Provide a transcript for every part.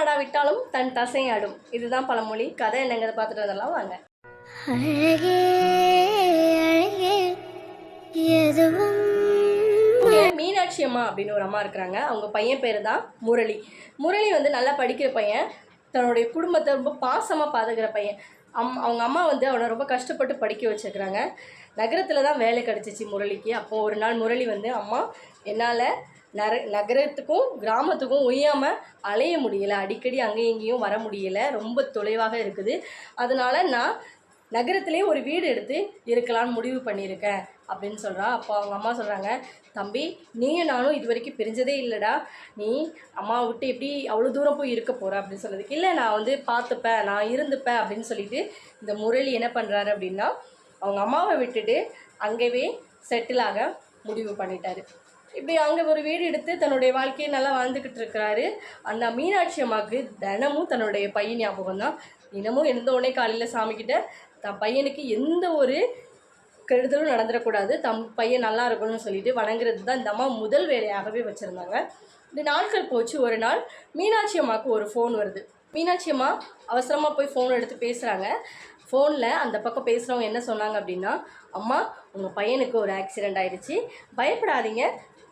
ஆடாவிட்டாலும் தன் தசை ஆடும். இதுதான் பழமொழி. கதை என்னங்கிறத பார்த்துட்டு வரலாம் வாங்க. மீனாட்சி அம்மா அப்படின்னு ஒரு அம்மா இருக்கிறாங்க. அவங்க பையன் பேர் தான் முரளி. முரளி வந்து நல்லா படிக்கிற பையன், தன்னுடைய குடும்பத்தை ரொம்ப பாசமாக பார்த்துக்கிற பையன். அவங்க அம்மா வந்து அவனை ரொம்ப கஷ்டப்பட்டு படிக்க வச்சுருக்குறாங்க. நகரத்தில் தான் வேலை கிடச்சிச்சு முரளிக்கு. அப்போது ஒரு நாள் முரளி வந்து, அம்மா என்னால் நகரத்துக்கும் கிராமத்துக்கும் ஒய்யாமல் அலைய முடியலை, அடிக்கடி அங்கேயும் இங்கேயும் வர முடியலை, ரொம்ப தொலைவாக இருக்குது, அதனால் நான் நகரத்திலே ஒரு வீடு எடுத்து இருக்கலான்னு முடிவு பண்ணியிருக்கேன் அப்படின்னு சொல்கிறான். அப்போ அவங்க அம்மா சொல்கிறாங்க, தம்பி நீயும் நானும் இது வரைக்கும் பிரிஞ்சதே இல்லைடா, நீ அம்மாவை விட்டு எப்படி அவ்வளோ தூரம் போய் இருக்க போகிற அப்படின்னு சொன்னதுக்கு, இல்லை நான் வந்து பார்த்துப்பேன், நான் இருந்துப்பேன் அப்படின்னு சொல்லிட்டு இந்த முரளி என்ன பண்ணுறாரு அப்படின்னா, அவங்க அம்மாவை விட்டுட்டு அங்கேயே செட்டில் ஆக முடிவு பண்ணிட்டாரு. இப்படி அங்கே ஒரு வீடு எடுத்து தன்னுடைய வாழ்க்கையை நல்லா வாழ்ந்துக்கிட்டு இருக்கிறாரு. அந்த மீனாட்சி அம்மாவுக்கு தினமும் தன்னுடைய பையன் ஞாபகம் தான். தினமும் எழுந்தோடனே காலையில் சாமிக்கிட்ட தன் பையனுக்கு எந்த ஒரு கெடுதலும் நடந்துடக்கூடாது, தம் பையன் நல்லா இருக்கணும்னு சொல்லிட்டு வணங்குறது தான் இந்த அம்மா முதல் வேலையாகவே வச்சுருந்தாங்க. இந்த நாட்கள் போச்சு. ஒரு நாள் மீனாட்சி அம்மாவுக்கு ஒரு ஃபோன் வருது. மீனாட்சி அம்மா அவசரமாக போய் ஃபோன் எடுத்து பேசுகிறாங்க. ஃபோனில் அந்த பக்கம் பேசுகிறவங்க என்ன சொன்னாங்க அப்படின்னா, அம்மா உங்கள் பையனுக்கு ஒரு ஆக்சிடெண்ட் ஆகிடுச்சு, பயப்படாதீங்க,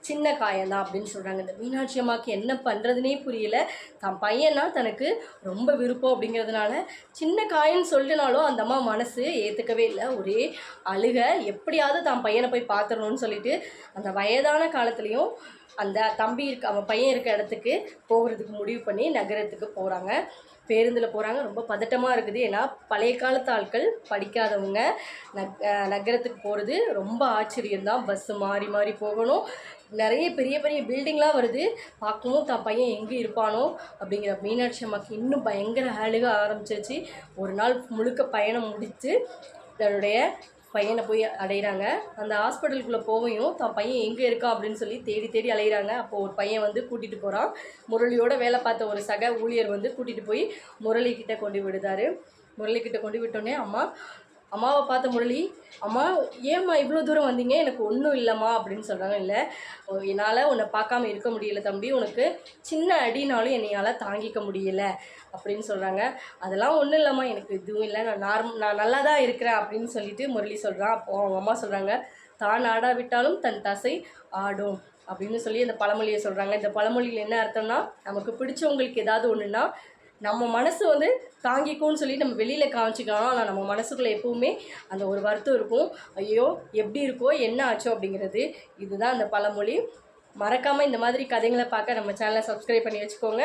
சின்ன காயந்தான் அப்படின்னு சொல்கிறாங்க. இந்த மீனாட்சி அம்மாவுக்கு என்ன பண்ணுறதுனே புரியல. தன் பையனா தனக்கு ரொம்ப விருப்பம் அப்படிங்கிறதுனால சின்ன காயன்னு சொல்லிட்டுனாலும் அந்த அம்மா மனசு ஏற்றுக்கவே இல்லை. ஒரே அழுக, எப்படியாவது தான் பையனை போய் பார்த்துடணும்னு சொல்லிட்டு அந்த வயதான காலத்துலேயும் அந்த தம்பி அவன் பையன் இருக்க இடத்துக்கு போகிறதுக்கு முடிவு பண்ணி நகரத்துக்கு போகிறாங்க. பேருந்தில் போகிறாங்க. ரொம்ப பதட்டமாக இருக்குது. ஏன்னா பழைய காலத்து ஆட்கள் படிக்காதவங்க நகரத்துக்கு போகிறது ரொம்ப ஆச்சரியம்தான். பஸ்ஸு மாறி மாறி போகணும். நிறைய பெரிய பெரிய பில்டிங்லாம் வருது. பார்க்கவும் தான் பையன் எங்கே இருப்பானோ அப்படிங்கிற மீனாட்சி அம்மாவுக்கு இன்னும் பயங்கர அழுக ஆரம்பிச்சிருச்சு. ஒரு நாள் முழுக்க பயணம் முடித்து தன்னுடைய பையனை போய் அடைகிறாங்க. அந்த ஹாஸ்பிட்டலுக்குள்ளே போவையும் தான் பையன் எங்கே இருக்கான் அப்படின்னு சொல்லி தேடி தேடி அலைகிறாங்க. அப்போது ஒரு பையன் வந்து கூட்டிகிட்டு போகிறான். முரளியோட வேலை பார்த்த ஒரு சக ஊழியர் வந்து கூட்டிகிட்டு போய் முரளிக்கிட்ட கொண்டு விடுதார். முரளிக்கிட்ட கொண்டு விட்டோன்னே அம்மாவை பார்த்த முரளி, அம்மா ஏம்மா இவ்வளோ தூரம் வந்தீங்க, எனக்கு ஒன்றும் இல்லைம்மா அப்படின்னு சொல்கிறாங்க. இல்லை என்னால் உன்னை பார்க்காம இருக்க முடியல தம்பி, உனக்கு சின்ன அடினாலும் என்னையால் தாங்கிக்க முடியல அப்படின்னு சொல்கிறாங்க. அதெல்லாம் ஒன்றும் இல்லைம்மா, எனக்கு இதுவும் இல்லை, நான் நல்லா தான் இருக்கிறேன் அப்படின்னு சொல்லிட்டு முரளி சொல்கிறான். அப்போது அவங்க அம்மா சொல்கிறாங்க, தான் ஆடாவிட்டாலும் தன் தசை ஆடும் அப்படின்னு சொல்லி அந்த பழமொழியை சொல்கிறாங்க. இந்த பழமொழியில் என்ன அர்த்தம்னா, நமக்கு பிடிச்சவங்களுக்கு ஏதாவது ஒன்றுனா நம்ம மனசு வந்து தாங்கிக்கும்னு சொல்லி நம்ம வெளியில் காமிச்சிக்கலாம். ஆனால் நம்ம மனசுக்குள்ளே எப்பவுமே அந்த ஒரு வருத்தம் இருக்கும். ஐயோ எப்படி இருக்கோ, என்ன ஆச்சோ அப்படிங்கிறது. இதுதான் அந்த பழமொழி. மறக்காமல் இந்த மாதிரி கதைகளை பார்க்க நம்ம சேனலை சப்ஸ்கிரைப் பண்ணி வச்சுக்கோங்க.